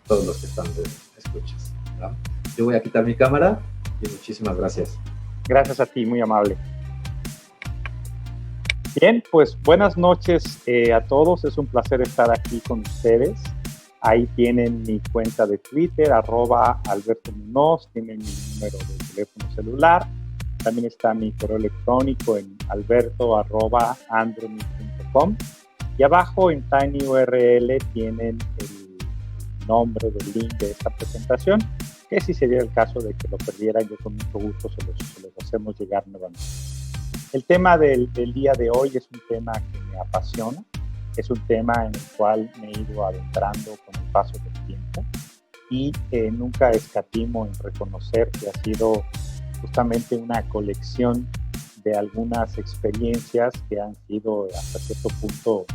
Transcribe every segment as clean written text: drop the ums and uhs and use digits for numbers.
todos los que están de escuchas, ¿no? Yo voy a quitar mi cámara y muchísimas gracias. Gracias a ti, muy amable. Bien, pues buenas noches a todos. Es un placer estar aquí con ustedes. Ahí tienen mi cuenta de Twitter, @Alberto Munoz, tienen mi número de teléfono celular. También está mi correo electrónico en alberto@andromy.com. Y abajo en TinyURL tienen el nombre del link de esta presentación, que si sería el caso de que lo perdieran, yo con mucho gusto se los hacemos llegar nuevamente. El tema del día de hoy es un tema que me apasiona, es un tema en el cual me he ido adentrando con el paso del tiempo y nunca escatimo en reconocer que ha sido justamente una colección de algunas experiencias que han sido hasta cierto punto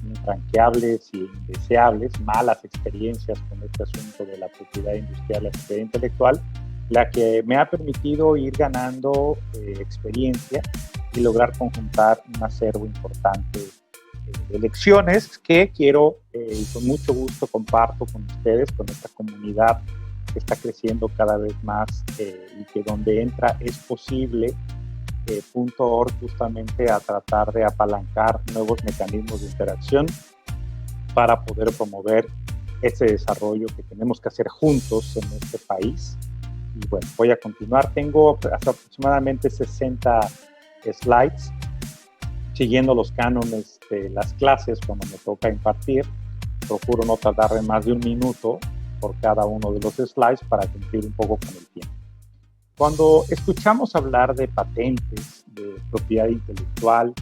infranqueables y indeseables, malas experiencias con este asunto de la propiedad industrial y la propiedad intelectual, la que me ha permitido ir ganando experiencia y lograr conjuntar un acervo importante de lecciones que quiero y con mucho gusto comparto con ustedes, con esta comunidad que está creciendo cada vez más y que donde entra es posible .org justamente a tratar de apalancar nuevos mecanismos de interacción para poder promover ese desarrollo que tenemos que hacer juntos en este país. Y bueno, voy a continuar. Tengo hasta aproximadamente 60 slides, siguiendo los cánones de las clases cuando me toca impartir. Procuro no tardarme más de un minuto por cada uno de los slides para cumplir un poco con el tiempo. Cuando escuchamos hablar de patentes, de propiedad intelectual,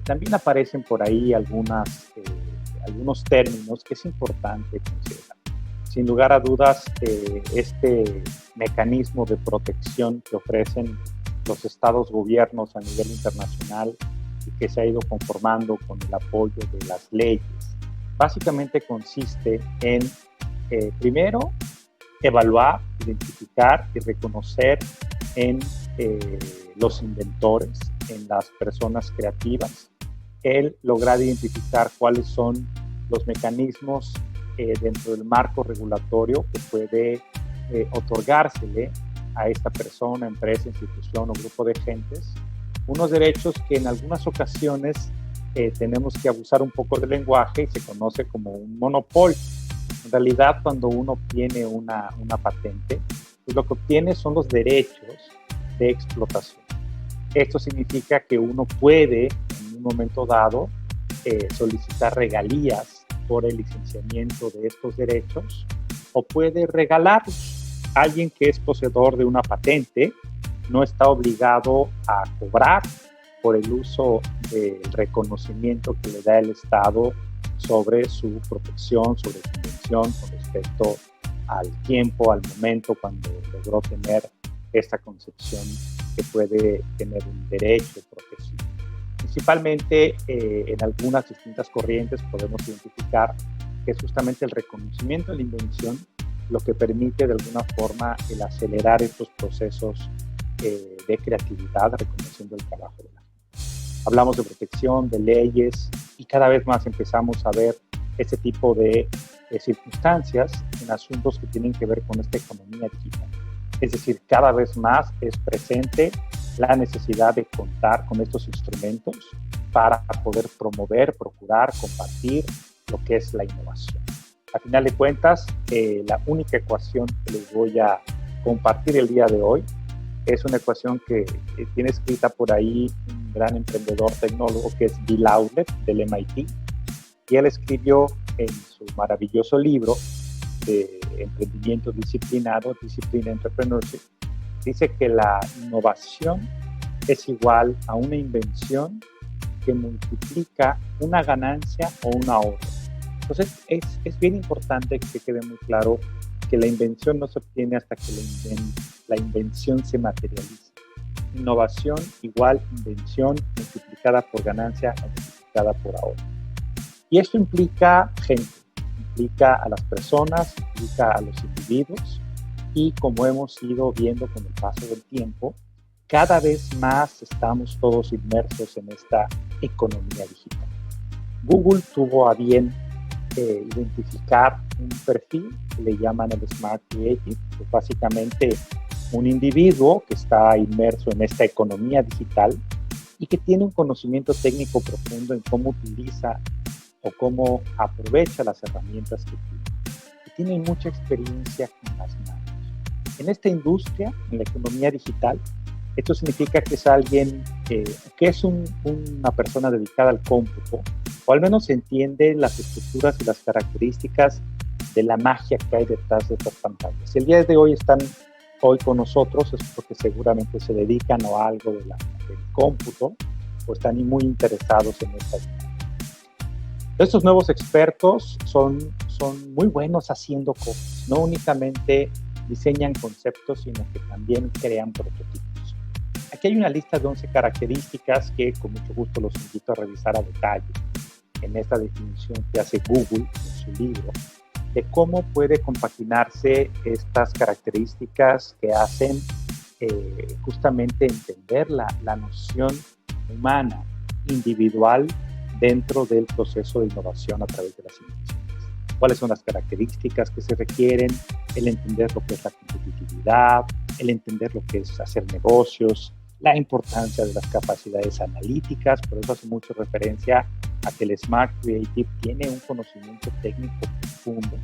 también aparecen por ahí algunos términos que es importante considerar. Sin lugar a dudas, este mecanismo de protección que ofrecen los estados gobiernos a nivel internacional y que se ha ido conformando con el apoyo de las leyes, básicamente consiste en, primero, evaluar, identificar y reconocer en los inventores, en las personas creativas, el lograr identificar cuáles son los mecanismos dentro del marco regulatorio que puede otorgársele a esta persona, empresa, institución o grupo de gentes, unos derechos que en algunas ocasiones tenemos que abusar un poco del lenguaje y se conoce como un monopolio. En realidad, cuando uno obtiene una patente, pues lo que obtiene son los derechos de explotación. Esto significa que uno puede, en un momento dado, solicitar regalías por el licenciamiento de estos derechos o puede regalarlos. Alguien que es poseedor de una patente no está obligado a cobrar por el uso del reconocimiento que le da el Estado sobre su protección, sobre su invención con respecto al tiempo, al momento cuando logró tener esta concepción que puede tener un derecho protegido. Principalmente en algunas distintas corrientes podemos identificar que es justamente el reconocimiento de la invención lo que permite de alguna forma el acelerar estos procesos de creatividad, reconociendo el trabajo de la gente. Hablamos de protección, de leyes y cada vez más empezamos a ver este tipo de circunstancias en asuntos que tienen que ver con esta economía digital. Es decir, cada vez más es presente la necesidad de contar con estos instrumentos para poder promover, procurar, compartir lo que es la innovación. A final de cuentas, la única ecuación que les voy a compartir el día de hoy es una ecuación que tiene escrita por ahí un gran emprendedor tecnólogo que es Bill Aulet del MIT, y él escribió en su maravilloso libro de emprendimiento disciplinado, Discipline Entrepreneurship, dice que la innovación es igual a una invención que multiplica una ganancia o un ahorro. Entonces, es bien importante que quede muy claro que la invención no se obtiene hasta que la invención se materializa. Innovación igual invención multiplicada por ganancia o multiplicada por ahorro. Y esto implica gente, implica a las personas, implica a los individuos y como hemos ido viendo con el paso del tiempo, cada vez más estamos todos inmersos en esta economía digital. Google tuvo a bien identificar un perfil que le llaman el Smart Creative, que es básicamente un individuo que está inmerso en esta economía digital y que tiene un conocimiento técnico profundo en cómo utiliza o cómo aprovecha las herramientas que tiene. Y tiene mucha experiencia con las manos. En esta industria, en la economía digital, esto significa que es alguien que es una persona dedicada al cómputo, o al menos entiende las estructuras y las características de la magia que hay detrás de estas pantallas. Si el día de hoy están con nosotros es porque seguramente se dedican a algo del cómputo o están muy interesados en esta dinámica. Estos nuevos expertos son muy buenos haciendo cosas, no únicamente diseñan conceptos, sino que también crean prototipos. Aquí hay una lista de 11 características que con mucho gusto los invito a revisar a detalle en esta definición que hace Google en su libro, de cómo puede compaginarse estas características que hacen justamente entender la noción humana, individual, dentro del proceso de innovación a través de las innovaciones. ¿Cuáles son las características que se requieren? El entender lo que es la competitividad, el entender lo que es hacer negocios, la importancia de las capacidades analíticas, por eso hace mucho referencia a que el Smart Creative tiene un conocimiento técnico profundo.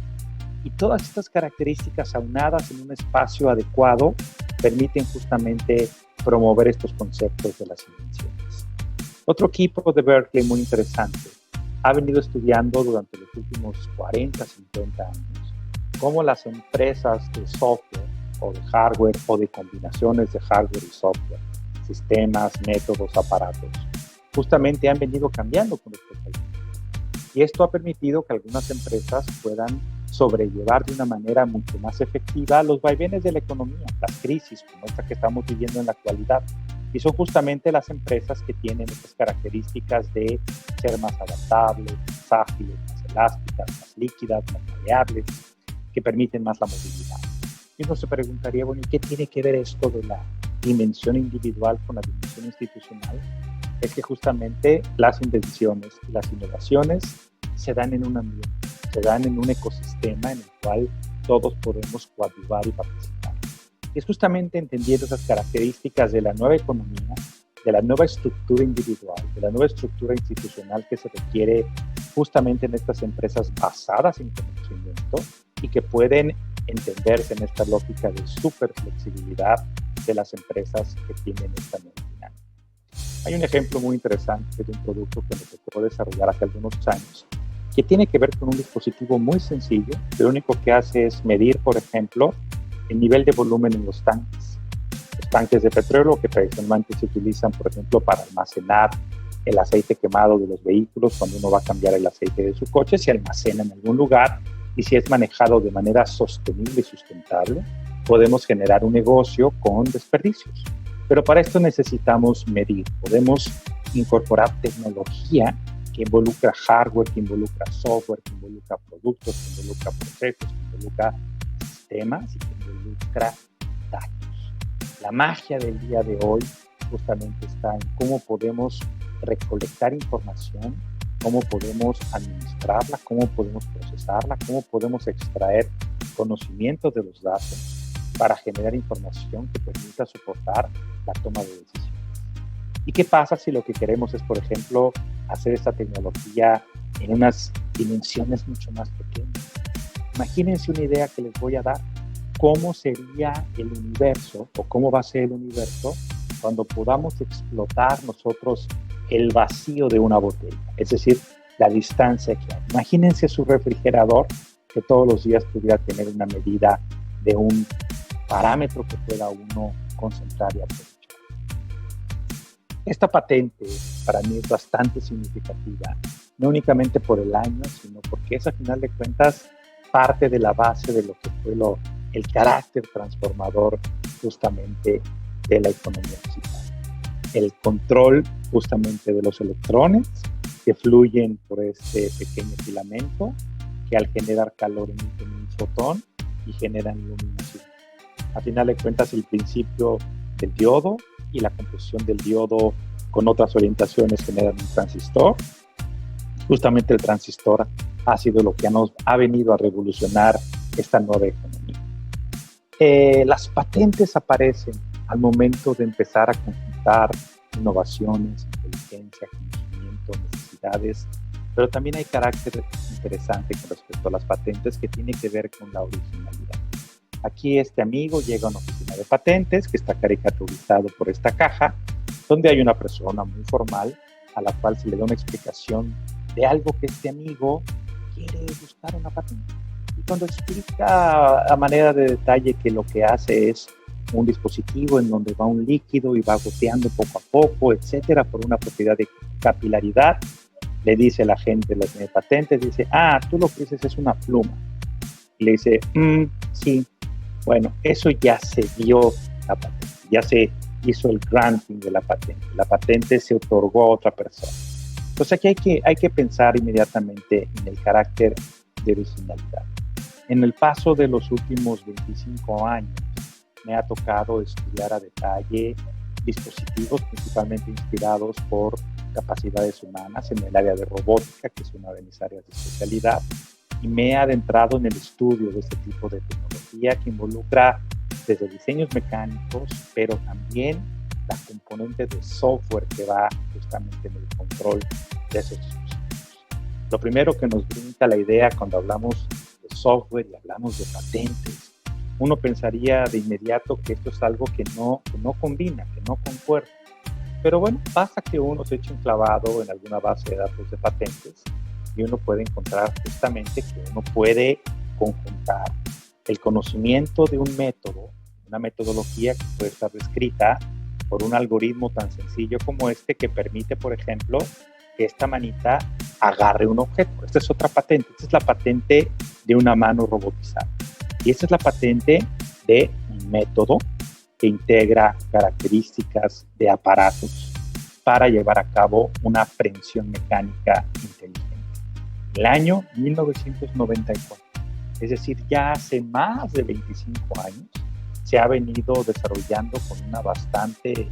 Y todas estas características aunadas en un espacio adecuado permiten justamente promover estos conceptos de las invenciones. Otro equipo de Berkeley muy interesante ha venido estudiando durante los últimos 40, 50 años cómo las empresas de software o de hardware o de combinaciones de hardware y software, sistemas, métodos, aparatos, justamente han venido cambiando con respecto al tiempo. Y esto ha permitido que algunas empresas puedan sobrellevar de una manera mucho más efectiva los vaivenes de la economía, las crisis como esta que estamos viviendo en la actualidad. Y son justamente las empresas que tienen estas características de ser más adaptables, más ágiles, más elásticas, más líquidas, más maleables, que permiten más la movilidad. Y uno se preguntaría, bueno, ¿y qué tiene que ver esto de la dimensión individual con la dimensión institucional? Es que justamente las invenciones y las innovaciones se dan en un ambiente, se dan en un ecosistema en el cual todos podemos coadyuvar y participar. Y es justamente entendiendo esas características de la nueva economía, de la nueva estructura individual, de la nueva estructura institucional que se requiere justamente en estas empresas basadas en conocimiento y que pueden entenderse en esta lógica de súper flexibilidad de las empresas que tienen esta nueva dinámica. Hay un ejemplo muy interesante de un producto que nos tocó desarrollar hace algunos años que tiene que ver con un dispositivo muy sencillo. Lo único que hace es medir, por ejemplo, el nivel de volumen en los tanques. Los tanques de petróleo que tradicionalmente se utilizan, por ejemplo, para almacenar el aceite quemado de los vehículos cuando uno va a cambiar el aceite de su coche, se almacena en algún lugar y si es manejado de manera sostenible y sustentable, podemos generar un negocio con desperdicios. Pero para esto necesitamos medir. Podemos incorporar tecnología que involucra hardware, que involucra software, que involucra productos, que involucra procesos, que involucra sistemas y que involucra datos. La magia del día de hoy justamente está en cómo podemos recolectar información, cómo podemos administrarla, cómo podemos procesarla, cómo podemos extraer conocimiento de los datos para generar información que permita soportar la toma de decisiones. ¿Y qué pasa si lo que queremos es, por ejemplo, hacer esta tecnología en unas dimensiones mucho más pequeñas? Imagínense una idea que les voy a dar. ¿Cómo sería el universo o cómo va a ser el universo cuando podamos explotar nosotros el vacío de una botella? Es decir, la distancia que hay. Imagínense su refrigerador que todos los días pudiera tener una medida de un parámetro que pueda uno concentrar y aprovechar. Esta patente para mí es bastante significativa, no únicamente por el año, sino porque es a final de cuentas parte de la base de lo que fue el carácter transformador justamente de la economía digital. El control justamente de los electrones que fluyen por este pequeño filamento que al generar calor emiten un fotón y generan iluminación. A final de cuentas, el principio del diodo y la composición del diodo con otras orientaciones generan un transistor. Justamente el transistor ha sido lo que nos ha venido a revolucionar esta nueva economía. Las patentes aparecen al momento de empezar a conjuntar innovaciones, inteligencia, conocimiento, necesidades, pero también hay carácter interesante con respecto a las patentes que tiene que ver con la originalidad. Aquí este amigo llega a una oficina de patentes que está caricaturizado por esta caja, donde hay una persona muy formal a la cual se le da una explicación de algo que este amigo quiere buscar una patente. Y cuando explica a manera de detalle que lo que hace es un dispositivo en donde va un líquido y va goteando poco a poco, etcétera, por una propiedad de capilaridad, le dice la gente, la de patentes, dice, tú lo que dices es una pluma. Y le dice, sí, bueno, eso ya se dio la patente, ya se hizo el granting de la patente se otorgó a otra persona. Entonces aquí hay que pensar inmediatamente en el carácter de originalidad. En el paso de los últimos 25 años, me ha tocado estudiar a detalle dispositivos principalmente inspirados por capacidades humanas en el área de robótica, que es una de mis áreas de especialidad, y me he adentrado en el estudio de este tipo de tecnología que involucra desde diseños mecánicos, pero también la componente de software que va justamente en el control de esos dispositivos. Lo primero que nos brinda la idea cuando hablamos de software y hablamos de patentes, uno pensaría de inmediato que esto es algo que no combina, que no concuerda. Pero bueno, pasa que uno se echa un clavado en alguna base de datos de patentes y uno puede encontrar justamente que uno puede conjuntar el conocimiento de un método, una metodología que puede estar descrita por un algoritmo tan sencillo como este que permite, por ejemplo, que esta manita agarre un objeto. Esta es otra patente. Esta es la patente de una mano robotizada. Y esta es la patente de un método que integra características de aparatos para llevar a cabo una aprehensión mecánica inteligente. El año 1994. Es decir, ya hace más de 25 años se ha venido desarrollando con una bastante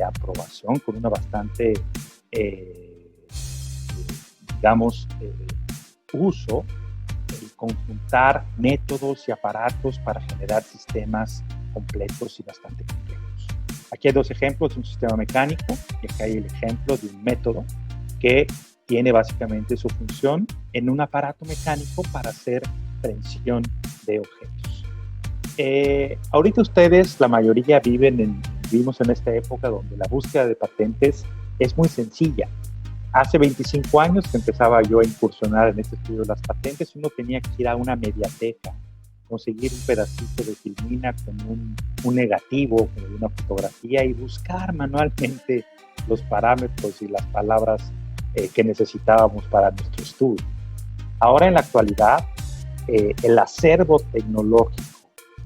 aprobación, con una bastante, uso, el conjuntar métodos y aparatos para generar sistemas completos y bastante complejos. Aquí hay dos ejemplos de un sistema mecánico y aquí hay el ejemplo de un método que tiene básicamente su función en un aparato mecánico para hacer aprehensión de objetos. Ahorita ustedes, la mayoría vivimos en esta época donde la búsqueda de patentes es muy sencilla. Hace 25 años que empezaba yo a incursionar en este estudio de las patentes, uno tenía que ir a una mediateca, conseguir un pedacito de filmina con un negativo, con una fotografía y buscar manualmente los parámetros y las palabras que necesitábamos para nuestro estudio. Ahora en la actualidad, el acervo tecnológico,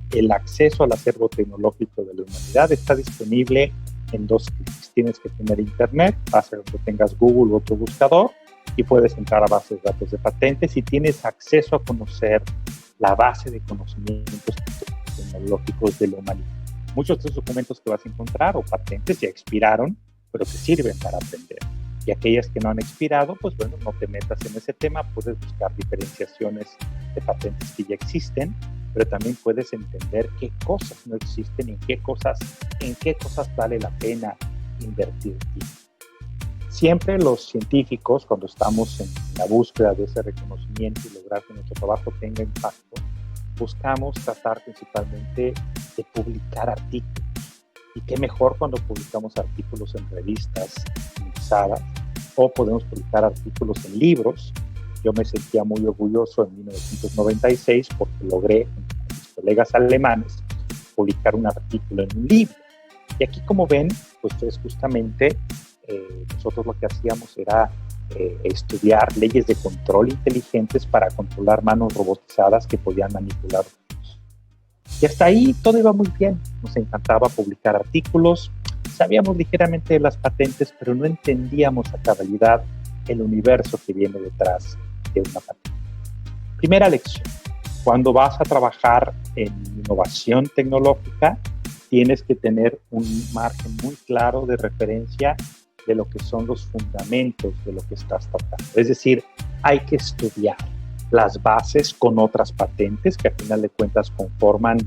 el acceso al acervo tecnológico de la humanidad está disponible en 2 clics. Tienes que tener internet, basta que tengas Google u otro buscador y puedes entrar a bases de datos de patentes y tienes acceso a conocer la base de conocimientos tecnológicos de la humanidad. Muchos de estos documentos que vas a encontrar o patentes ya expiraron, pero te sirven para aprender. Y aquellas que no han expirado, pues bueno, no te metas en ese tema, puedes buscar diferenciaciones de patentes que ya existen, pero también puedes entender qué cosas no existen y en qué cosas vale la pena invertir tiempo. Siempre los científicos, cuando estamos en la búsqueda de ese reconocimiento y lograr que nuestro trabajo tenga impacto, buscamos tratar principalmente de publicar artículos. Y qué mejor cuando publicamos artículos en revistas indexadas o podemos publicar artículos en libros. Yo me sentía muy orgulloso en 1996 porque logré, con mis colegas alemanes, publicar un artículo en un libro. Y aquí, como ven, pues es justamente nosotros lo que hacíamos era estudiar leyes de control inteligentes para controlar manos robotizadas que podían manipular objetos. Y hasta ahí todo iba muy bien. Nos encantaba publicar artículos, sabíamos ligeramente de las patentes, pero no entendíamos a cabalidad el universo que viene detrás de una patente. Primera lección: cuando vas a trabajar en innovación tecnológica, tienes que tener un margen muy claro de referencia de lo que son los fundamentos de lo que estás tratando. Es decir, hay que estudiar. las bases con otras patentes que al final de cuentas conforman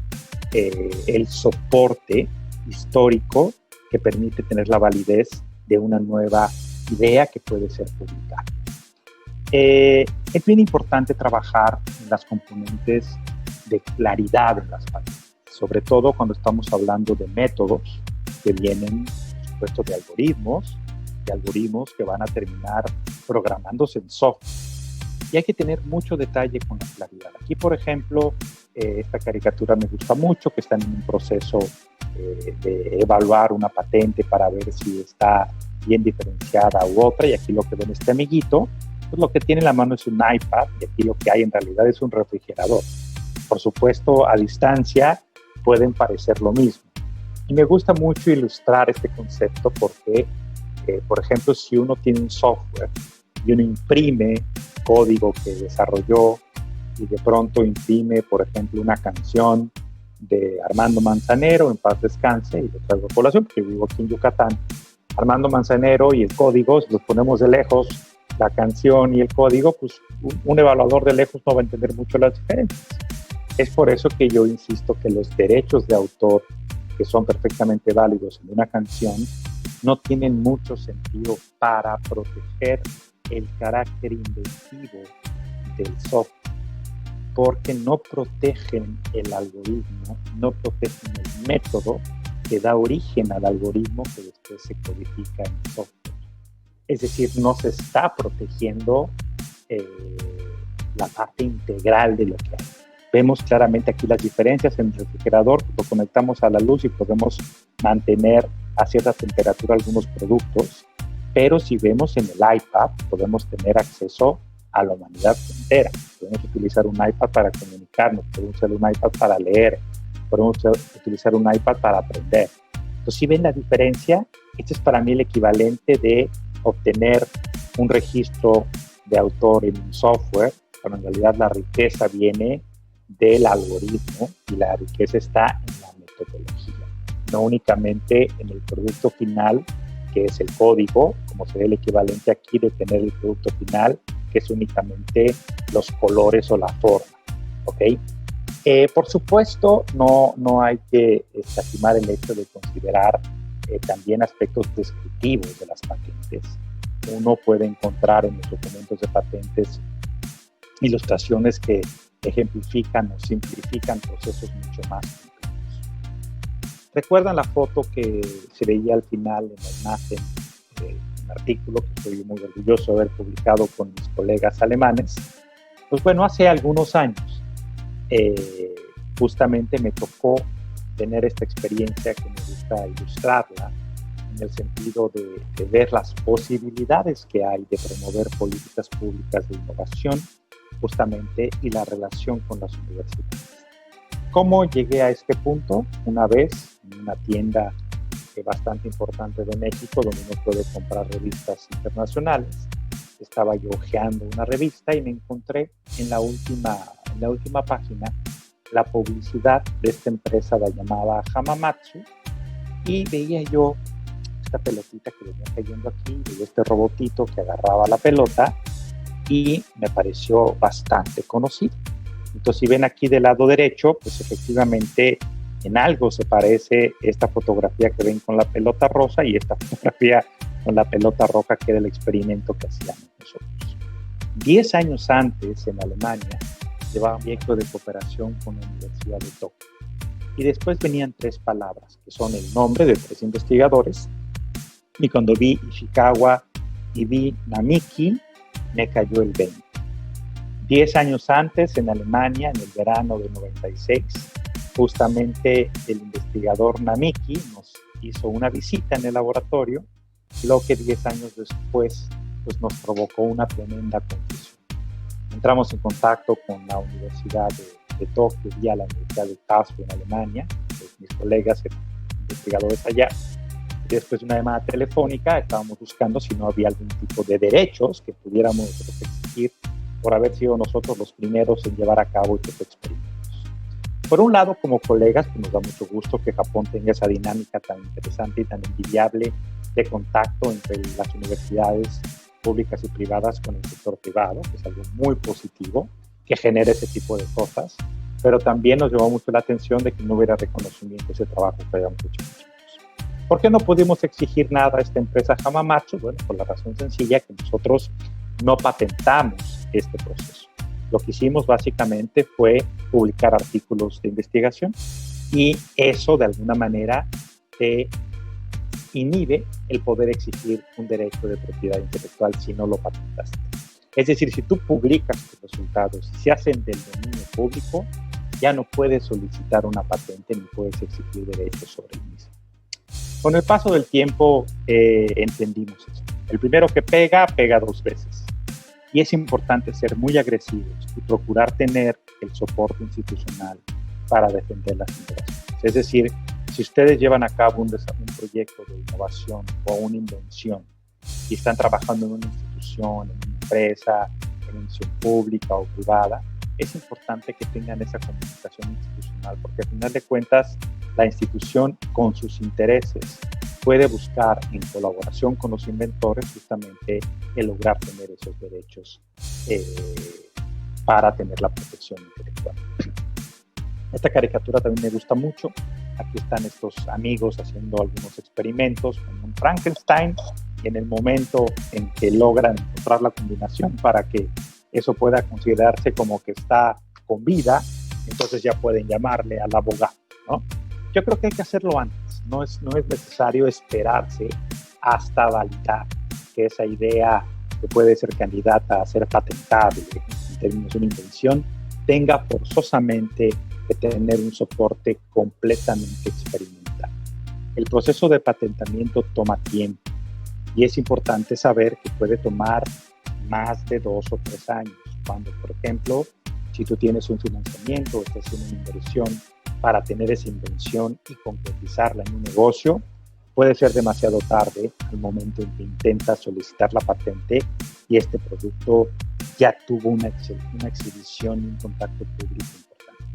el soporte histórico que permite tener la validez de una nueva idea que puede ser publicada. Es bien importante trabajar en las componentes de claridad en las patentes, sobre todo cuando estamos hablando de métodos que vienen, por supuesto, de algoritmos que van a terminar programándose en software. Y hay que tener mucho detalle con la claridad. Aquí, por ejemplo, esta caricatura me gusta mucho, que está en un proceso de evaluar una patente para ver si está bien diferenciada u otra. Y aquí lo que ven este amiguito, pues lo que tiene en la mano es un iPad, y aquí lo que hay en realidad es un refrigerador. Por supuesto, a distancia pueden parecer lo mismo. Y me gusta mucho ilustrar este concepto porque, por ejemplo, si uno tiene un software y uno imprime código que desarrolló y de pronto imprime, por ejemplo, una canción de Armando Manzanero, en paz descanse, y lo traigo a colación porque vivo aquí en Yucatán. Armando Manzanero y el código, si los ponemos de lejos, la canción y el código, pues un evaluador de lejos no va a entender mucho las diferencias. Es por eso que yo insisto que los derechos de autor, que son perfectamente válidos en una canción, no tienen mucho sentido para proteger el carácter inventivo del software, porque no protegen el algoritmo, no protegen el método que da origen al algoritmo que después se codifica en el software. Es decir, no se está protegiendo la parte integral de lo que hay. Vemos claramente aquí las diferencias en el refrigerador, lo conectamos a la luz y podemos mantener a cierta temperatura algunos productos, pero si vemos en el iPad podemos tener acceso a la humanidad entera. Podemos utilizar un iPad para comunicarnos, podemos usar un iPad para leer, podemos utilizar un iPad para aprender. Entonces, si ven la diferencia, este es para mí el equivalente de obtener un registro de autor en un software, cuando en realidad la riqueza viene del algoritmo y la riqueza está en la metodología, no únicamente en el producto final, que es el código, como sería el equivalente aquí de tener el producto final, que es únicamente los colores o la forma, ¿ok? Por supuesto, no hay que escatimar el hecho de considerar también aspectos descriptivos de las patentes. Uno puede encontrar en los documentos de patentes ilustraciones que ejemplifican o simplifican procesos mucho más complejos. ¿Recuerdan la foto que se veía al final en la imagen de un artículo que estoy muy orgulloso de haber publicado con mis colegas alemanes? Pues bueno, hace algunos años justamente me tocó tener esta experiencia que me gusta ilustrarla en el sentido de ver las posibilidades que hay de promover políticas públicas de innovación justamente y la relación con las universidades. ¿Cómo llegué a este punto? Una vez en una tienda bastante importante de México donde uno puede comprar revistas internacionales, estaba yo hojeando una revista y me encontré en la última página la publicidad de esta empresa llamada Hamamatsu y veía yo esta pelotita que venía cayendo aquí, veía este robotito que agarraba la pelota y me pareció bastante conocido. Entonces, si ven aquí del lado derecho, pues efectivamente en algo se parece esta fotografía que ven con la pelota rosa y esta fotografía con la pelota roja, que era el experimento que hacíamos nosotros. 10 años antes, en Alemania, llevaba un proyecto de cooperación con la Universidad de Tokio. Y después venían 3 palabras, que son el nombre de 3 investigadores. Y cuando vi Ishikawa y vi Namiki, me cayó el 20. 10 años antes, en Alemania, en el verano de 96, justamente el investigador Namiki nos hizo una visita en el laboratorio, lo que 10 años después pues, nos provocó una tremenda confusión. Entramos en contacto con la Universidad de Tokio y a la Universidad de Karlsruhe en Alemania, pues, mis colegas eran investigadores allá. Y después de una llamada telefónica estábamos buscando si no había algún tipo de derechos que pudiéramos nosotros exigir por haber sido nosotros los primeros en llevar a cabo estos experimentos. Por un lado, como colegas, pues nos da mucho gusto que Japón tenga esa dinámica tan interesante y tan envidiable de contacto entre las universidades públicas y privadas con el sector privado, que es algo muy positivo. que genere ese tipo de cosas, pero también nos llamó mucho la atención de que no hubiera reconocimiento de ese trabajo que habíamos hecho nosotros. ¿Por qué no pudimos exigir nada a esta empresa Hamamatsu? Bueno, por la razón sencilla que nosotros no patentamos este proceso. Lo que hicimos básicamente fue publicar artículos de investigación y eso de alguna manera te inhibe el poder exigir un derecho de propiedad intelectual si no lo patentaste. Es decir, si tú publicas tus resultados y se hacen del dominio público, ya no puedes solicitar una patente ni puedes exigir derechos sobre el mismo. Con el paso del tiempo entendimos eso. El primero que pega, pega dos veces. Y es importante ser muy agresivos y procurar tener el soporte institucional para defender las innovaciones. Es decir, si ustedes llevan a cabo un proyecto de innovación o una invención y están trabajando en una institución, en una empresa, en una institución pública o privada, es importante que tengan esa comunicación institucional, porque al final de cuentas, la institución con sus intereses puede buscar en colaboración con los inventores justamente el lograr tener esos derechos para tener la protección intelectual. Esta caricatura también me gusta mucho. Aquí están estos amigos haciendo algunos experimentos con un Frankenstein y en el momento en que logran encontrar la combinación para que eso pueda considerarse como que está con vida, entonces ya pueden llamarle al abogado, ¿no? Yo creo que hay que hacerlo antes, no es necesario esperarse hasta validar que esa idea que puede ser candidata a ser patentable en términos de una invención tenga forzosamente que tener un soporte completamente experimental. El proceso de patentamiento toma tiempo y es importante saber que puede tomar más de 2 o 3 años, cuando, por ejemplo, si tú tienes un financiamiento o estás haciendo una inversión para tener esa invención y concretizarla en un negocio, puede ser demasiado tarde al momento en que intentas solicitar la patente y este producto ya tuvo una exhibición y un contacto público importante.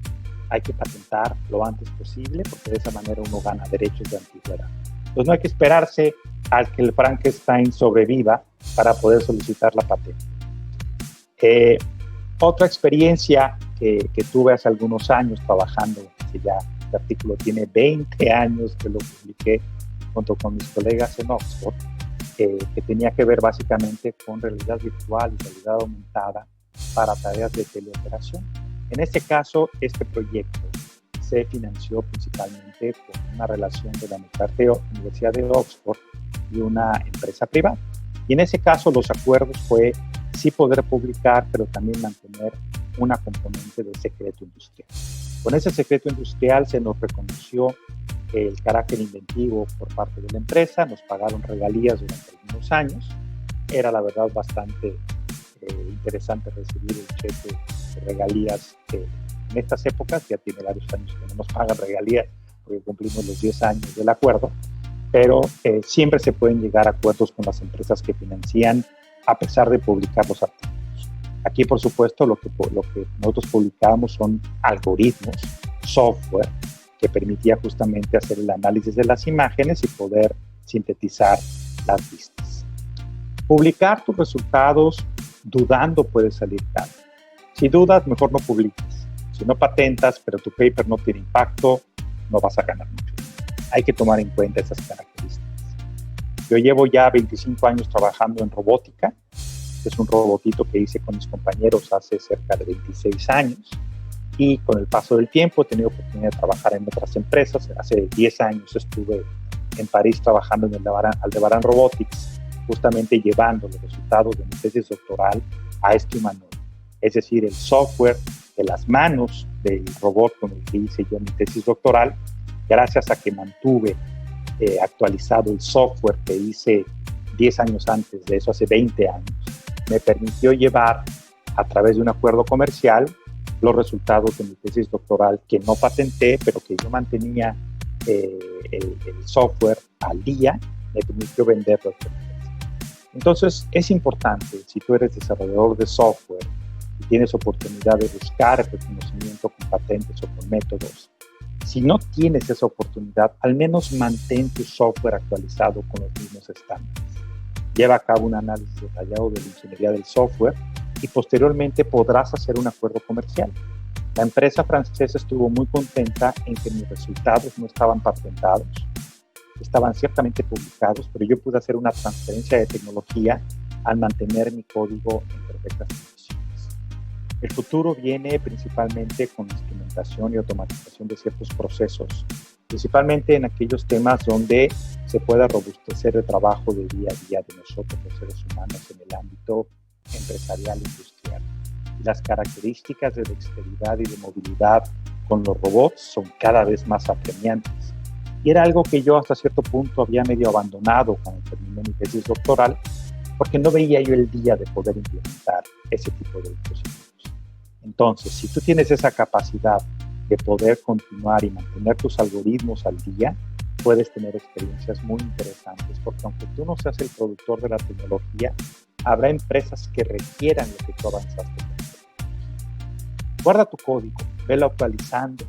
Hay que patentar lo antes posible porque de esa manera uno gana derechos de antigüedad. Entonces no hay que esperarse a que el Frankenstein sobreviva para poder solicitar la patente. Otra experiencia que tuve hace algunos años trabajando, que ya este artículo tiene 20 años que lo publiqué junto con mis colegas en Oxford, que tenía que ver básicamente con realidad virtual y realidad aumentada para tareas de teleoperación. En este caso, este proyecto se financió principalmente con una relación de la Universidad de Oxford y una empresa privada. Y en ese caso, los acuerdos fue sí poder publicar, pero también mantener una componente de secreto industrial. Con ese secreto industrial se nos reconoció el carácter inventivo por parte de la empresa, nos pagaron regalías durante algunos años. Era la verdad bastante interesante recibir el cheque de regalías que en estas épocas, ya tiene varios años que no nos pagan regalías porque cumplimos los 10 años del acuerdo, pero siempre se pueden llegar a acuerdos con las empresas que financian a pesar de publicar los artículos. Aquí, por supuesto, lo que nosotros publicamos son algoritmos, software, que permitía justamente hacer el análisis de las imágenes y poder sintetizar las vistas. Publicar tus resultados dudando puede salir caro. Si dudas, mejor no publiques. Si no patentas, pero tu paper no tiene impacto, no vas a ganar mucho. Hay que tomar en cuenta esas características. Yo llevo ya 25 años trabajando en robótica. Es un robotito que hice con mis compañeros hace cerca de 26 años. Y con el paso del tiempo he tenido oportunidad de trabajar en otras empresas. Hace 10 años estuve en París trabajando en el Aldebaran Robotics, justamente llevando los resultados de mi tesis doctoral a este humanoide. Es decir, el software de las manos del robot con el que hice yo mi tesis doctoral, gracias a que mantuve actualizado el software que hice 10 años antes de eso, hace 20 años, me permitió llevar a través de un acuerdo comercial los resultados de mi tesis doctoral que no patenté, pero que yo mantenía el software al día, me permitió venderlo. Entonces, es importante, si tú eres desarrollador de software y tienes oportunidad de buscar reconocimiento con patentes o con métodos, si no tienes esa oportunidad, al menos mantén tu software actualizado con los mismos estándares. Lleva a cabo un análisis detallado de la ingeniería del software y posteriormente podrás hacer un acuerdo comercial. La empresa francesa estuvo muy contenta en que mis resultados no estaban patentados, estaban ciertamente publicados, pero yo pude hacer una transferencia de tecnología al mantener mi código en perfectas condiciones. El futuro viene principalmente con la instrumentación y automatización de ciertos procesos, principalmente en aquellos temas donde se pueda robustecer el trabajo de día a día de nosotros, los seres humanos, en el ámbito empresarial e industrial. Y las características de dexteridad y de movilidad con los robots son cada vez más apremiantes. Y era algo que yo hasta cierto punto había medio abandonado cuando terminé mi tesis doctoral, porque no veía yo el día de poder implementar ese tipo de dispositivos. Entonces, si tú tienes esa capacidad de poder continuar y mantener tus algoritmos al día, puedes tener experiencias muy interesantes, porque aunque tú no seas el productor de la tecnología, habrá empresas que requieran lo que tú avanzaste con la tecnología. Guarda tu código, velo actualizando,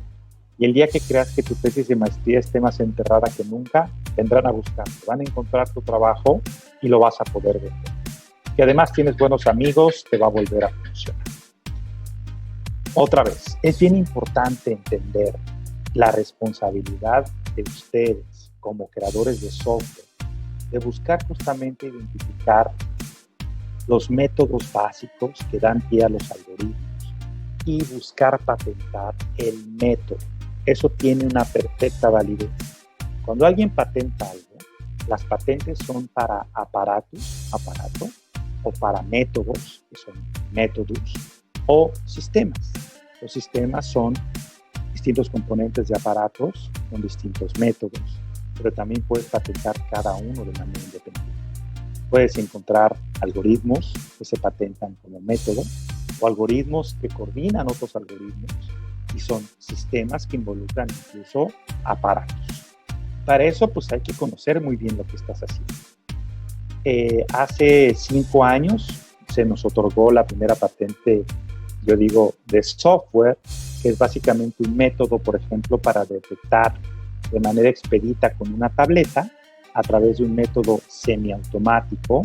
y el día que creas que tu tesis de maestría esté más enterrada que nunca, vendrán a buscarte, van a encontrar tu trabajo y lo vas a poder vender. Y además tienes buenos amigos, te va a volver a funcionar. Otra vez, es bien importante entender la responsabilidad de ustedes como creadores de software, de buscar justamente identificar los métodos básicos que dan pie a los algoritmos y buscar patentar el método. Eso tiene una perfecta validez. Cuando alguien patenta algo, las patentes son para aparato, o para métodos, que son métodos, o sistemas. Los sistemas son distintos componentes de aparatos con distintos métodos, pero también puedes patentar cada uno de manera independiente. Puedes encontrar algoritmos que se patentan como método o algoritmos que coordinan otros algoritmos y son sistemas que involucran incluso aparatos. Para eso, pues hay que conocer muy bien lo que estás haciendo. Hace 5 años se nos otorgó la primera patente, yo digo, de software, que es básicamente un método, por ejemplo, para detectar de manera expedita con una tableta, a través de un método semiautomático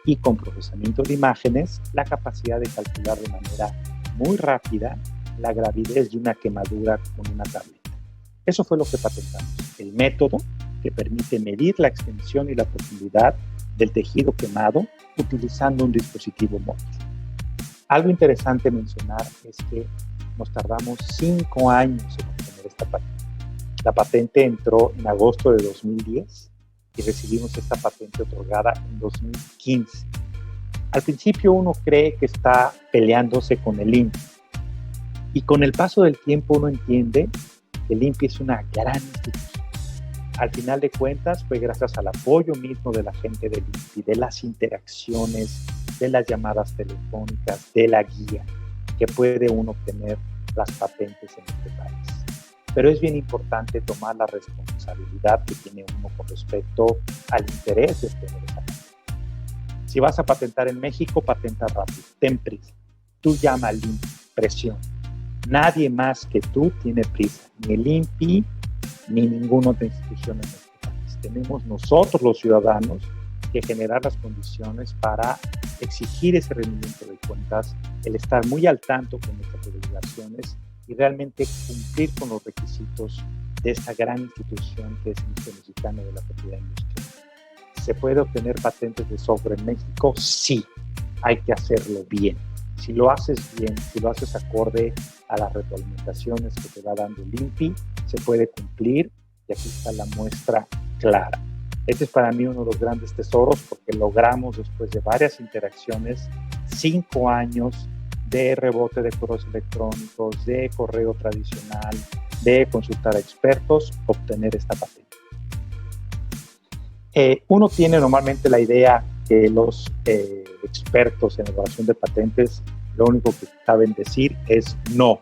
y con procesamiento de imágenes, la capacidad de calcular de manera muy rápida la gravidez de una quemadura con una tableta. Eso fue lo que patentamos, el método que permite medir la extensión y la profundidad del tejido quemado utilizando un dispositivo móvil. Algo interesante mencionar es que nos tardamos 5 años en obtener esta patente. La patente entró en agosto de 2010 y recibimos esta patente otorgada en 2015. Al principio uno cree que está peleándose con el INPI, y con el paso del tiempo uno entiende que el INPI es una gran institución. Al final de cuentas fue gracias al apoyo mismo de la gente del INPI, de las interacciones, de las llamadas telefónicas, de la guía, que puede uno obtener las patentes en este país. Pero es bien importante tomar la responsabilidad que tiene uno con respecto al interés de obtener esa patente. Si vas a patentar en México, patenta rápido, ten prisa. Tú llama al INPI, presión. Nadie más que tú tiene prisa, ni el INPI, ni ninguna otra institución en nuestro país. Tenemos nosotros, los ciudadanos, que generar las condiciones para exigir ese rendimiento de cuentas, el estar muy al tanto con nuestras obligaciones y realmente cumplir con los requisitos de esta gran institución que es el Instituto Mexicano de la Propiedad Industrial. ¿Se puede obtener patentes de software en México? Sí, hay que hacerlo bien. Si lo haces bien, si lo haces acorde a las retroalimentaciones que te va dando el INPI, se puede cumplir y aquí está la muestra clara. Este es para mí uno de los grandes tesoros porque logramos, después de varias interacciones, 5 años de rebote de correos electrónicos, de correo tradicional, de consultar a expertos, obtener esta patente. Uno tiene normalmente la idea que los expertos en elaboración de patentes lo único que saben decir es no.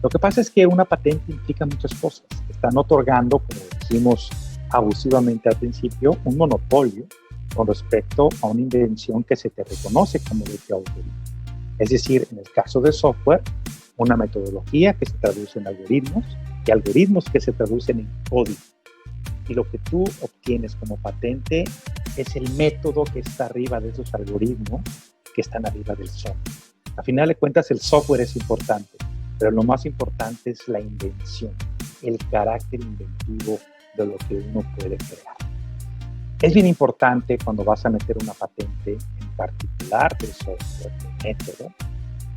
Lo que pasa es que una patente implica muchas cosas. Están otorgando, como dijimos abusivamente al principio, un monopolio con respecto a una invención que se te reconoce como de tu autoría. Es decir, en el caso de software, una metodología que se traduce en algoritmos y algoritmos que se traducen en código. Y lo que tú obtienes como patente es el método que está arriba de esos algoritmos que están arriba del software. A final de cuentas, el software es importante, pero lo más importante es la invención, el carácter inventivo de lo que uno puede crear. Es bien importante cuando vas a meter una patente, en particular del software, del método,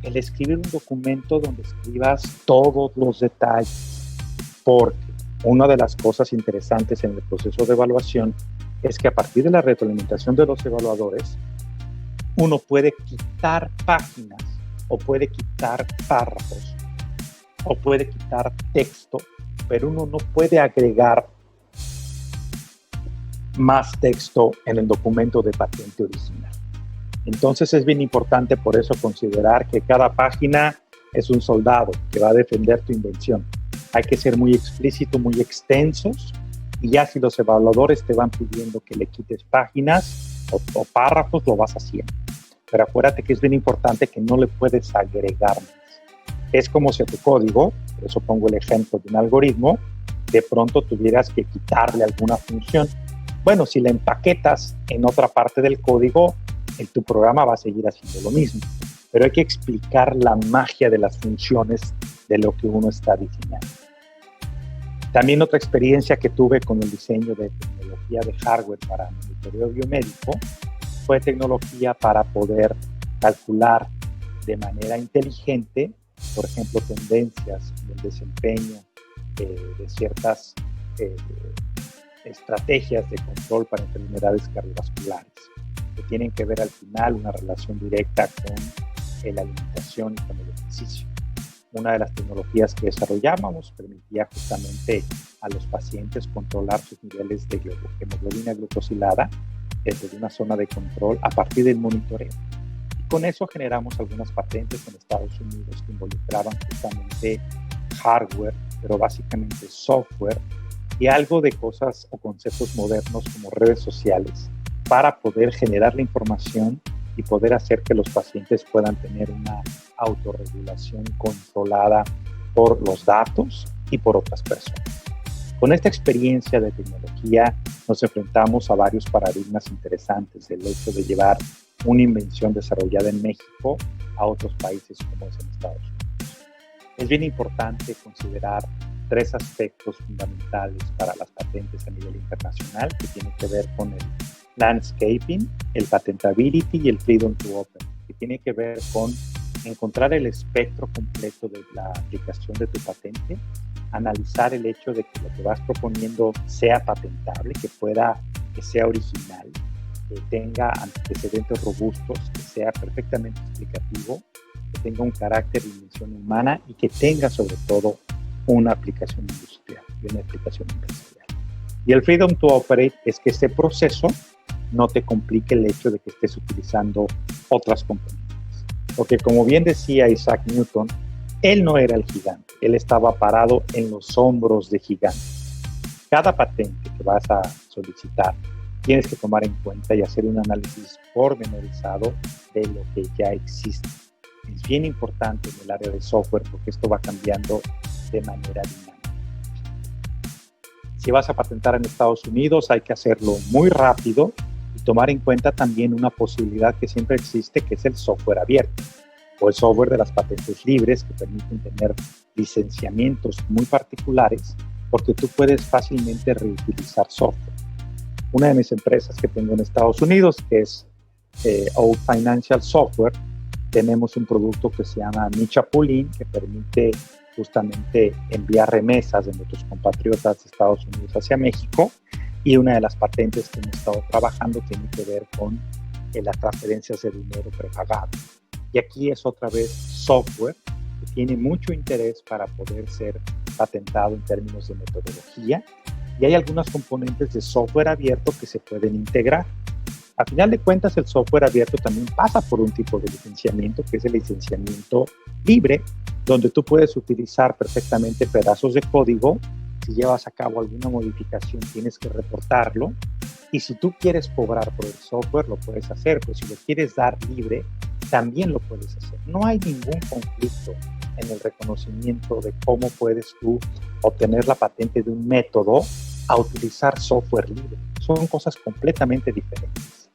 el escribir un documento donde escribas todos los detalles, porque una de las cosas interesantes en el proceso de evaluación es que a partir de la retroalimentación de los evaluadores, uno puede quitar páginas o puede quitar párrafos o puede quitar texto, pero uno no puede agregar más texto en el documento de patente original. Entonces es bien importante por eso considerar que cada página es un soldado que va a defender tu invención. Hay que ser muy explícito, muy extensos, y ya si los evaluadores te van pidiendo que le quites páginas o párrafos, lo vas haciendo. Pero acuérdate que es bien importante que no le puedes agregar más. Es como si a tu código, por eso pongo el ejemplo de un algoritmo, de pronto tuvieras que quitarle alguna función. Bueno, si la empaquetas en otra parte del código, tu programa va a seguir haciendo lo mismo. Pero hay que explicar la magia de las funciones de lo que uno está diseñando. También otra experiencia que tuve con el diseño de tecnología de hardware para monitoreo biomédico fue tecnología para poder calcular de manera inteligente, por ejemplo, tendencias en el desempeño de ciertas estrategias de control para enfermedades cardiovasculares, que tienen que ver al final una relación directa con la alimentación y con el ejercicio. Una de las tecnologías que desarrollábamos permitía justamente a los pacientes controlar sus niveles de hemoglobina glucosilada desde una zona de control a partir del monitoreo. Y con eso generamos algunas patentes en Estados Unidos que involucraban justamente hardware, pero básicamente software y algo de cosas o conceptos modernos como redes sociales para poder generar la información y poder hacer que los pacientes puedan tener una autorregulación controlada por los datos y por otras personas. Con esta experiencia de tecnología nos enfrentamos a varios paradigmas interesantes del hecho de llevar una invención desarrollada en México a otros países como es en Estados Unidos. Es bien importante considerar 3 aspectos fundamentales para las patentes a nivel internacional que tienen que ver con el landscaping, el patentability y el freedom to open, que tiene que ver con encontrar el espectro completo de la aplicación de tu patente, analizar el hecho de que lo que vas proponiendo sea patentable, que sea original, que tenga antecedentes robustos, que sea perfectamente explicativo, que tenga un carácter de dimensión humana y que tenga sobre todo una aplicación industrial y una aplicación empresarial. Y el freedom to operate es que este proceso no te complique el hecho de que estés utilizando otras componentes. Porque como bien decía Isaac Newton, él no era el gigante, él estaba parado en los hombros de gigantes. Cada patente que vas a solicitar tienes que tomar en cuenta y hacer un análisis pormenorizado de lo que ya existe. Es bien importante en el área de software porque esto va cambiando de manera dinámica. Si vas a patentar en Estados Unidos, hay que hacerlo muy rápido y tomar en cuenta también una posibilidad que siempre existe, que es el software abierto o el software de las patentes libres que permiten tener licenciamientos muy particulares porque tú puedes fácilmente reutilizar software. Una de mis empresas que tengo en Estados Unidos, que es Old Financial Software, tenemos un producto que se llama Mi Chapulín, que permite justamente enviar remesas de nuestros compatriotas de Estados Unidos hacia México, y una de las patentes que hemos estado trabajando tiene que ver con las transferencias de dinero prepagado. Y aquí es otra vez software que tiene mucho interés para poder ser patentado en términos de metodología, y hay algunos componentes de software abierto que se pueden integrar. A final de cuentas, el software abierto también pasa por un tipo de licenciamiento, que es el licenciamiento libre, donde tú puedes utilizar perfectamente pedazos de código. Si llevas a cabo alguna modificación, tienes que reportarlo. Y si tú quieres cobrar por el software, lo puedes hacer. Pero si lo quieres dar libre, también lo puedes hacer. No hay ningún conflicto en el reconocimiento de cómo puedes tú obtener la patente de un método a utilizar software libre. Son cosas completamente diferentes.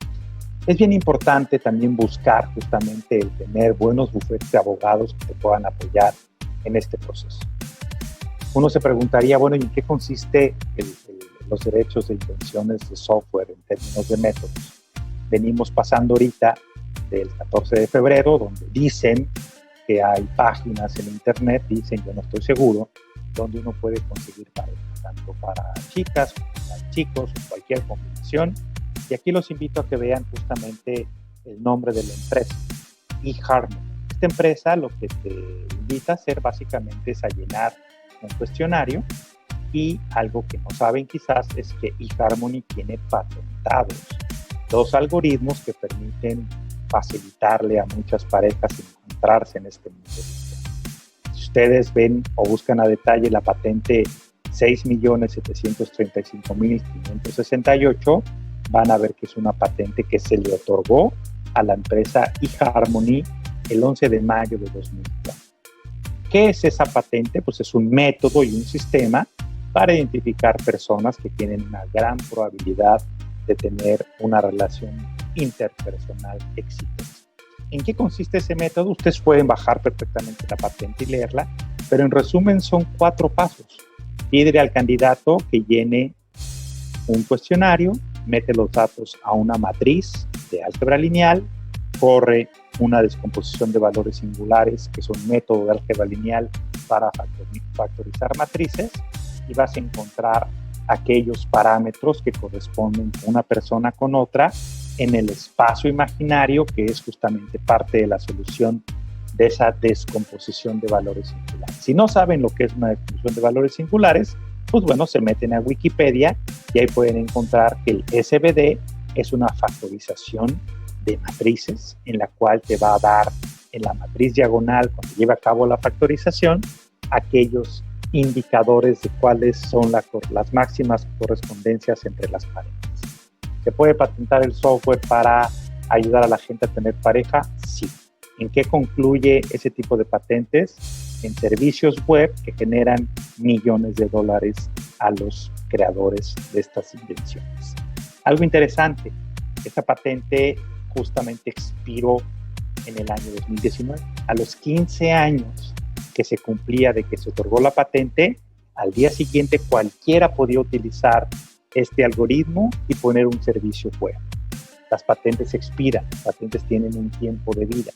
Es bien importante también buscar justamente el tener buenos bufetes de abogados que te puedan apoyar en este proceso. Uno se preguntaría, bueno, ¿y en qué consiste los derechos de invenciones de software en términos de métodos? Venimos pasando ahorita del 14 de febrero, donde dicen que hay páginas en internet, dicen, yo no estoy seguro, donde uno puede conseguir pareja, tanto para chicas como para chicos, o cualquier combinación. Y aquí los invito a que vean justamente el nombre de la empresa, eHarmony. Esta empresa lo que te invita a hacer básicamente es a llenar un cuestionario, y algo que no saben quizás es que eHarmony tiene patentados 2 algoritmos que permiten facilitarle a muchas parejas encontrarse en este mundo virtual. Si ustedes ven o buscan a detalle la patente 6.735.568, van a ver que es una patente que se le otorgó a la empresa eHarmony el 11 de mayo de 2004. ¿Qué es esa patente? Pues es un método y un sistema para identificar personas que tienen una gran probabilidad de tener una relación interpersonal exitosa. ¿En qué consiste ese método? Ustedes pueden bajar perfectamente la patente y leerla, pero en resumen son 4 pasos. Pide al candidato que llene un cuestionario, mete los datos a una matriz de álgebra lineal, corre una descomposición de valores singulares, que es un método de álgebra lineal para factorizar matrices, y vas a encontrar aquellos parámetros que corresponden con una persona con otra en el espacio imaginario, que es justamente parte de la solución de esa descomposición de valores singulares. Si no saben lo que es una descomposición de valores singulares, pues bueno, se meten a Wikipedia y ahí pueden encontrar que el SVD es una factorización de matrices, en la cual te va a dar en la matriz diagonal, cuando lleve a cabo la factorización, aquellos indicadores de cuáles son las máximas correspondencias entre las parejas. ¿Se puede patentar el software para ayudar a la gente a tener pareja? Sí. ¿En qué concluye ese tipo de patentes? En servicios web que generan millones de dólares a los creadores de estas invenciones. Algo interesante, esta patente justamente expiró en el año 2019. A los 15 años que se cumplía de que se otorgó la patente, al día siguiente cualquiera podía utilizar este algoritmo y poner un servicio web. Las patentes expiran, las patentes tienen un tiempo de vida.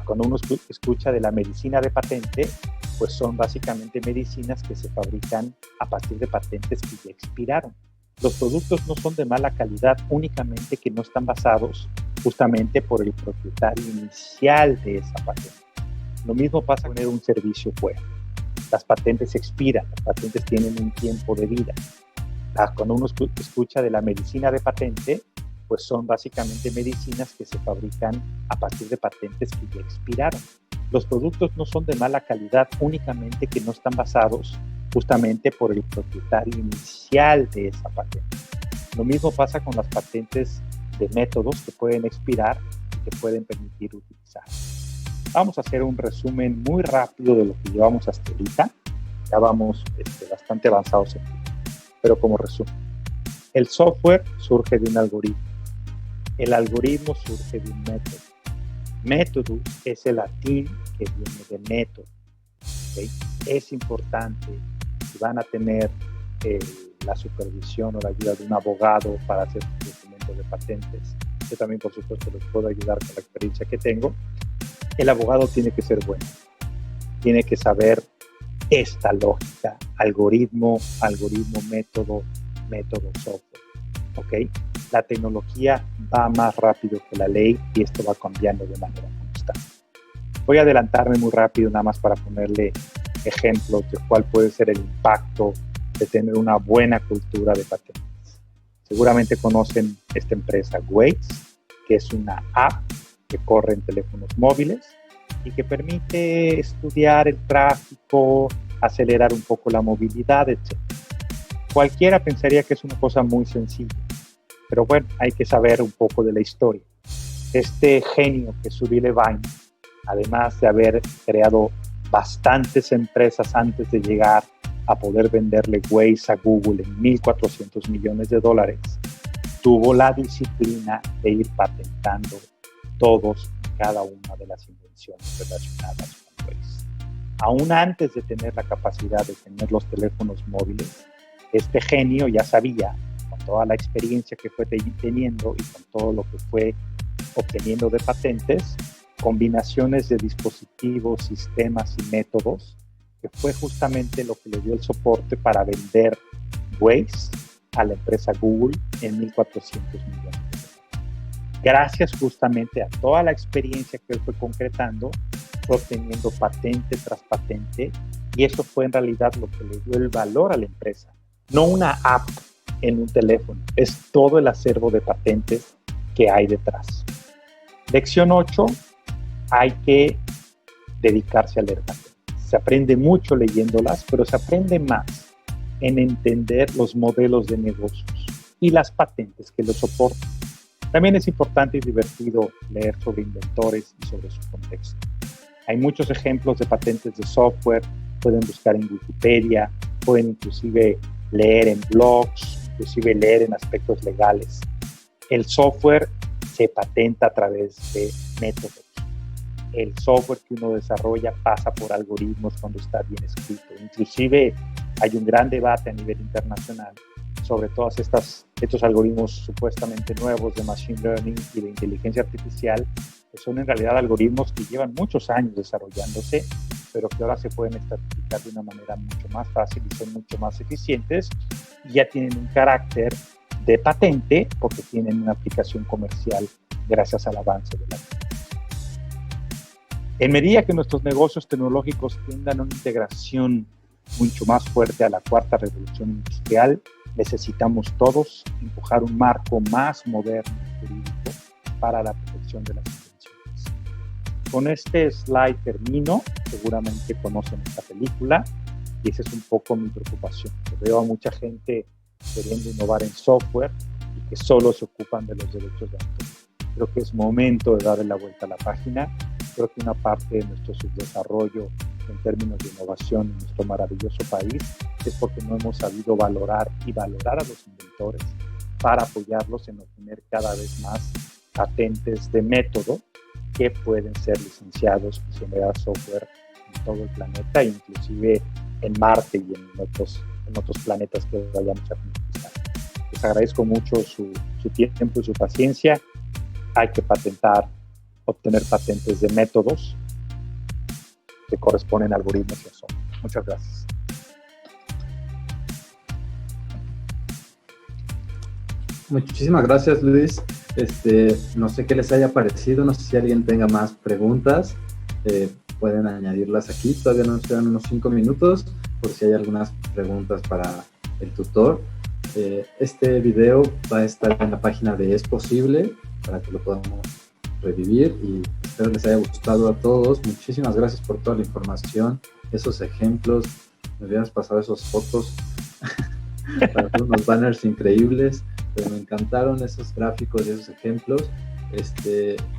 Cuando uno escucha de la medicina de patente, pues son básicamente medicinas que se fabrican a partir de patentes que ya expiraron. Los productos no son de mala calidad, únicamente que no están basados justamente por el propietario inicial de esa patente. Lo mismo pasa con un servicio web. Las patentes expiran, las patentes tienen un tiempo de vida. Cuando uno escucha de la medicina de patente, pues son básicamente medicinas que se fabrican a partir de patentes que ya expiraron. Los productos no son de mala calidad, únicamente que no están basados justamente por el propietario inicial de esa patente. Lo mismo pasa con las patentes de métodos que pueden expirar y que pueden permitir utilizar. Vamos a hacer un resumen muy rápido de lo que llevamos hasta ahorita. Ya vamos bastante avanzados en ello. Pero como resumen, el software surge de un algoritmo. El algoritmo surge de un método. Methodus es el latín que viene de método. ¿Okay? Es importante, si van a tener la supervisión o la ayuda de un abogado para hacer su documento de patentes, yo también por supuesto les puedo ayudar con la experiencia que tengo. El abogado tiene que ser bueno, tiene que saber esta lógica, algoritmo, método, software, ¿ok? La tecnología va más rápido que la ley y esto va cambiando de manera constante. Voy a adelantarme muy rápido nada más para ponerle ejemplos de cuál puede ser el impacto de tener una buena cultura de patentes. Seguramente conocen esta empresa Waze, que es una app que corre en teléfonos móviles y que permite estudiar el tráfico, acelerar un poco la movilidad, etc. Cualquiera pensaría que es una cosa muy sencilla, pero bueno, hay que saber un poco de la historia. Este genio que es Zuri Levine, además de haber creado bastantes empresas antes de llegar a poder venderle Waze a Google en $1,400 millones, tuvo la disciplina de ir patentando todos y cada una de las invenciones relacionadas con Waze. Aún antes de tener la capacidad de tener los teléfonos móviles, este genio ya sabía, con toda la experiencia que fue teniendo y con todo lo que fue obteniendo de patentes, combinaciones de dispositivos, sistemas y métodos, que fue justamente lo que le dio el soporte para vender Waze a la empresa Google en 1.400 millones de dólares. Gracias justamente a toda la experiencia que él fue concretando, fue obteniendo patente tras patente, y eso fue en realidad lo que le dio el valor a la empresa. No una app en un teléfono, es todo el acervo de patentes que hay detrás. Lección 8, hay que dedicarse a leer patentes. Se aprende mucho leyéndolas, pero se aprende más en entender los modelos de negocios y las patentes que los soportan. También es importante y divertido leer sobre inventores y sobre su contexto. Hay muchos ejemplos de patentes de software, pueden buscar en Wikipedia, pueden inclusive leer en blogs, inclusive leer en aspectos legales. El software se patenta a través de métodos. El software que uno desarrolla pasa por algoritmos cuando está bien escrito. Inclusive hay un gran debate a nivel internacional sobre todos estos algoritmos supuestamente nuevos de machine learning y de inteligencia artificial, que son en realidad algoritmos que llevan muchos años desarrollándose, pero que ahora se pueden estratificar de una manera mucho más fácil y son mucho más eficientes, y ya tienen un carácter de patente porque tienen una aplicación comercial gracias al avance de la tecnología. En medida que nuestros negocios tecnológicos tengan una integración mucho más fuerte a la cuarta revolución industrial, necesitamos todos empujar un marco más moderno y jurídico para la protección de las invenciones. Con este slide termino. Seguramente conocen esta película y esa es un poco mi preocupación. Veo a mucha gente queriendo innovar en software y que solo se ocupan de los derechos de autor. Creo que es momento de darle la vuelta a la página. Creo que una parte de nuestro subdesarrollo en términos de innovación en nuestro maravilloso país es porque no hemos sabido valorar a los inventores para apoyarlos en obtener cada vez más patentes de método que pueden ser licenciados y generar software en todo el planeta, inclusive en Marte y en otros planetas que vayamos a conquistar. Les agradezco mucho su tiempo y su paciencia. Hay que obtener patentes de métodos que corresponden a algoritmos y a software. Muchas gracias. Muchísimas gracias, Luis. No sé qué les haya parecido, no sé si alguien tenga más preguntas, pueden añadirlas aquí. Todavía nos quedan unos 5 minutos por si hay algunas preguntas para el tutor. Este video va a estar en la página de Es Posible para que lo podamos revivir, y espero les haya gustado a todos. Muchísimas gracias por toda la información, esos ejemplos. Me hubieras pasado esas fotos para hacer unos banners increíbles, pero me encantaron esos gráficos y esos ejemplos.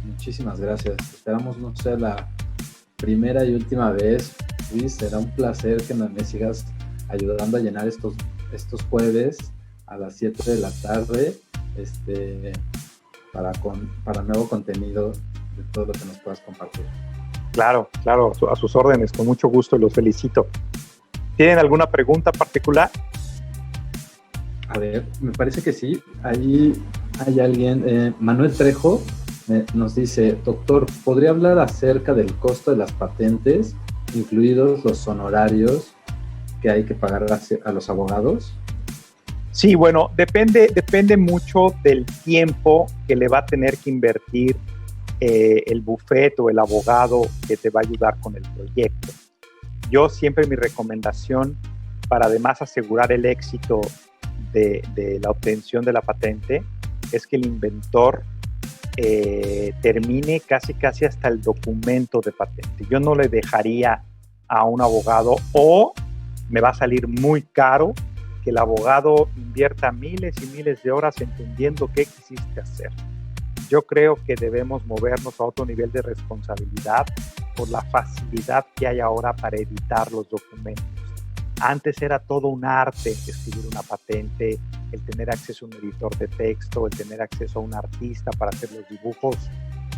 Muchísimas gracias. Esperamos no sea la primera y última vez, Luis. Será un placer que me sigas ayudando a llenar estos jueves a las 7 de la tarde para nuevo contenido de todo lo que nos puedas compartir. Claro, a sus órdenes, con mucho gusto, los felicito. ¿Tienen alguna pregunta particular? A ver, me parece que sí. Ahí hay alguien, Manuel Trejo, nos dice: doctor, ¿podría hablar acerca del costo de las patentes, incluidos los honorarios que hay que pagar a los abogados? Sí, bueno, depende mucho del tiempo que le va a tener que invertir el bufete o el abogado que te va a ayudar con el proyecto. Yo siempre mi recomendación, para además asegurar el éxito de la obtención de la patente, es que el inventor termine casi hasta el documento de patente. Yo no le dejaría a un abogado, o me va a salir muy caro que el abogado invierta miles y miles de horas entendiendo qué quisiste hacer. Yo creo que debemos movernos a otro nivel de responsabilidad por la facilidad que hay ahora para editar los documentos. Antes era todo un arte escribir una patente, el tener acceso a un editor de texto, el tener acceso a un artista para hacer los dibujos.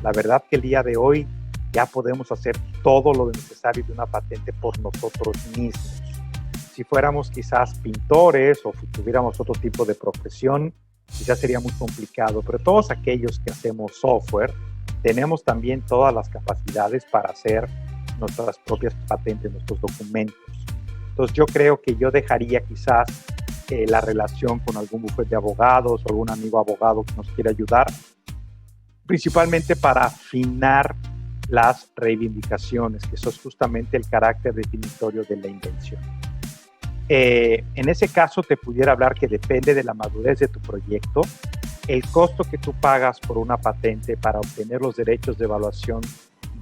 La verdad que el día de hoy ya podemos hacer todo lo necesario de una patente por nosotros mismos. Si fuéramos quizás pintores o tuviéramos otro tipo de profesión, quizás sería muy complicado, pero todos aquellos que hacemos software, tenemos también todas las capacidades para hacer nuestras propias patentes, nuestros documentos. Entonces yo creo que yo dejaría quizás la relación con algún bufete de abogados o algún amigo abogado que nos quiera ayudar, principalmente para afinar las reivindicaciones, que eso es justamente el carácter definitorio de la invención. En ese caso te pudiera hablar que depende de la madurez de tu proyecto. El costo que tú pagas por una patente para obtener los derechos de evaluación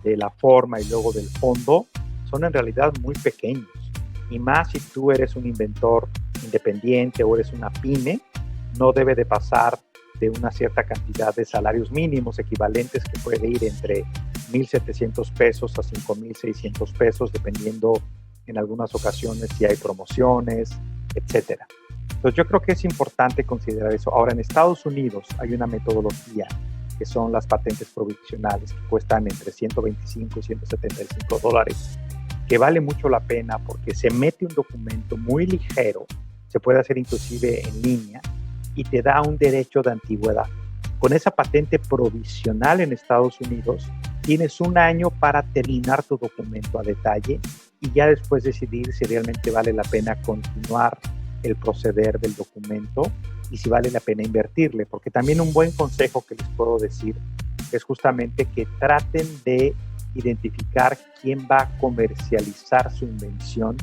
de la forma y luego del fondo son en realidad muy pequeños. Y más si tú eres un inventor independiente o eres una pyme, no debe de pasar de una cierta cantidad de salarios mínimos equivalentes que puede ir entre 1,700 pesos a 5,600 pesos, dependiendo en algunas ocasiones si hay promociones, etcétera. Entonces yo creo que es importante considerar eso. Ahora, en Estados Unidos hay una metodología que son las patentes provisionales, que cuestan entre $125 y $175, que vale mucho la pena porque se mete un documento muy ligero, se puede hacer inclusive en línea, y te da un derecho de antigüedad. Con esa patente provisional en Estados Unidos, tienes un año para terminar tu documento a detalle y ya después decidir si realmente vale la pena continuar el proceder del documento y si vale la pena invertirle. Porque también un buen consejo que les puedo decir es justamente que traten de identificar quién va a comercializar su invención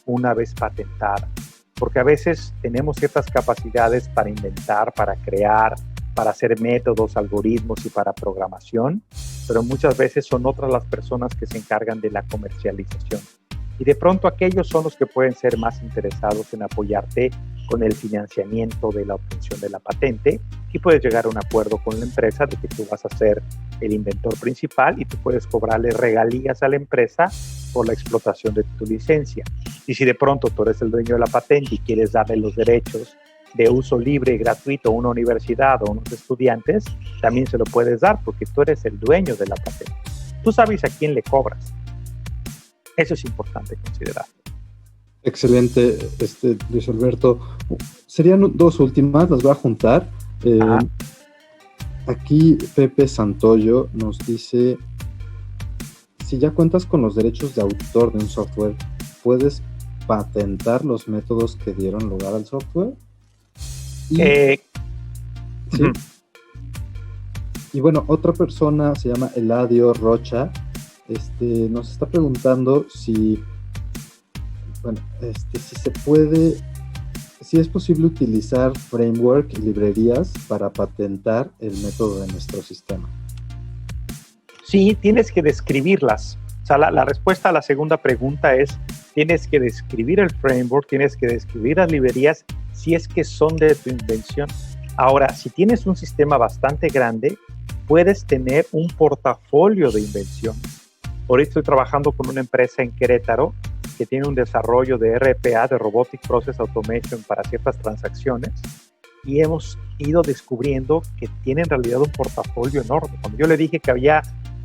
una vez patentada. Porque a veces tenemos ciertas capacidades para inventar, para crear, para hacer métodos, algoritmos y para programación, pero muchas veces son otras las personas que se encargan de la comercialización. Y de pronto aquellos son los que pueden ser más interesados en apoyarte con el financiamiento de la obtención de la patente, y puedes llegar a un acuerdo con la empresa de que tú vas a ser el inventor principal y tú puedes cobrarle regalías a la empresa por la explotación de tu licencia. Y si de pronto tú eres el dueño de la patente y quieres darle los derechos de uso libre y gratuito a una universidad o a unos estudiantes, también se lo puedes dar porque tú eres el dueño de la patente. Tú sabes a quién le cobras. Eso es importante considerar. Excelente, Luis Alberto. Serían dos últimas, las voy a juntar. Aquí Pepe Santoyo nos dice: si ya cuentas con los derechos de autor de un software, ¿puedes patentar los métodos que dieron lugar al software? ¿Sí? Y bueno, otra persona se llama Eladio Rocha, nos está preguntando si se puede, si es posible utilizar framework y librerías para patentar el método de nuestro sistema. Sí, tienes que describirlas. O sea, la respuesta a la segunda pregunta es: tienes que describir el framework, tienes que describir las librerías si es que son de tu invención. Ahora, si tienes un sistema bastante grande, puedes tener un portafolio de invenciones. Ahorita estoy trabajando con una empresa en Querétaro que tiene un desarrollo de RPA, de Robotic Process Automation, para ciertas transacciones, y hemos ido descubriendo que tiene en realidad un portafolio enorme. Cuando yo le dije que había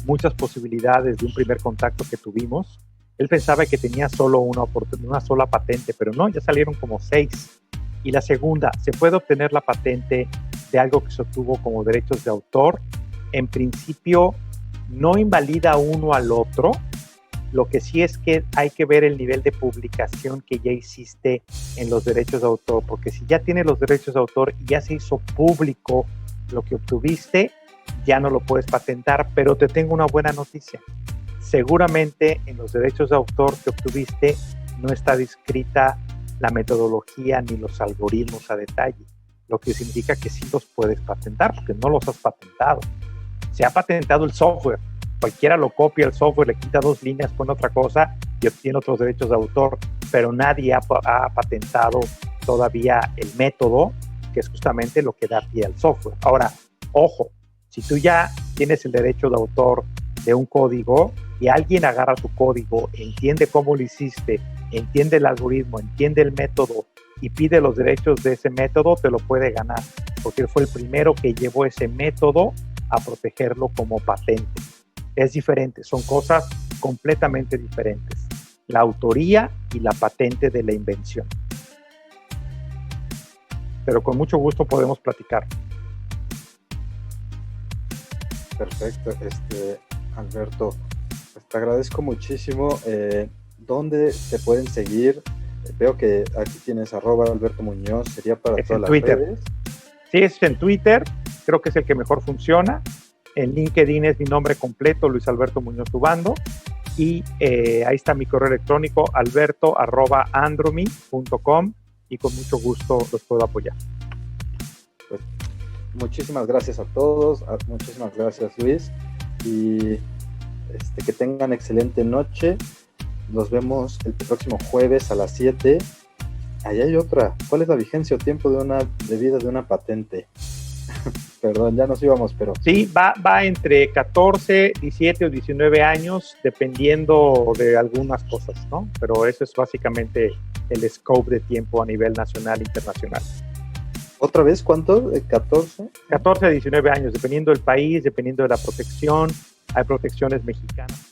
muchas posibilidades de un primer contacto que tuvimos, él pensaba que tenía solo una sola patente, pero no, ya salieron como 6. Y la segunda, se puede obtener la patente de algo que se obtuvo como derechos de autor. En principio, no invalida uno al otro. Lo que sí es que hay que ver el nivel de publicación que ya hiciste en los derechos de autor, porque si ya tienes los derechos de autor y ya se hizo público lo que obtuviste, ya no lo puedes patentar. Pero te tengo una buena noticia. Seguramente en los derechos de autor que obtuviste no está descrita la metodología ni los algoritmos a detalle, lo que significa que sí los puedes patentar porque no los has patentado. Se ha patentado el software. Cualquiera lo copia el software, le quita 2 líneas, pone otra cosa y obtiene otros derechos de autor, pero nadie ha patentado todavía el método, que es justamente lo que da pie al software. Ahora, ojo, si tú ya tienes el derecho de autor de un código y alguien agarra tu código, entiende cómo lo hiciste, entiende el algoritmo, entiende el método y pide los derechos de ese método, te lo puede ganar, porque él fue el primero que llevó ese método a protegerlo como patente. Es diferente, son cosas completamente diferentes. La autoría y la patente de la invención. Pero con mucho gusto podemos platicar. Perfecto, Alberto, pues te agradezco muchísimo. ¿Dónde te pueden seguir? Veo que aquí tienes @Alberto Muñoz, sería para todas las redes. Sí, es en Twitter, creo que es el que mejor funciona. En LinkedIn es mi nombre completo, Luis Alberto Muñoz Ubando. Y ahí está mi correo electrónico, alberto@andromi.com, y con mucho gusto los puedo apoyar. Pues, muchísimas gracias a todos, muchísimas gracias Luis, y que tengan excelente noche. Nos vemos el próximo jueves a las 7. Ahí hay otra. ¿Cuál es la vigencia o tiempo de vida de una patente? Perdón, ya nos íbamos, pero... Sí, va entre 14, 17 o 19 años, dependiendo de algunas cosas, ¿no? Pero eso es básicamente el scope de tiempo a nivel nacional e internacional. ¿Otra vez cuánto? ¿14? 14 a 19 años, dependiendo del país, dependiendo de la protección. Hay protecciones mexicanas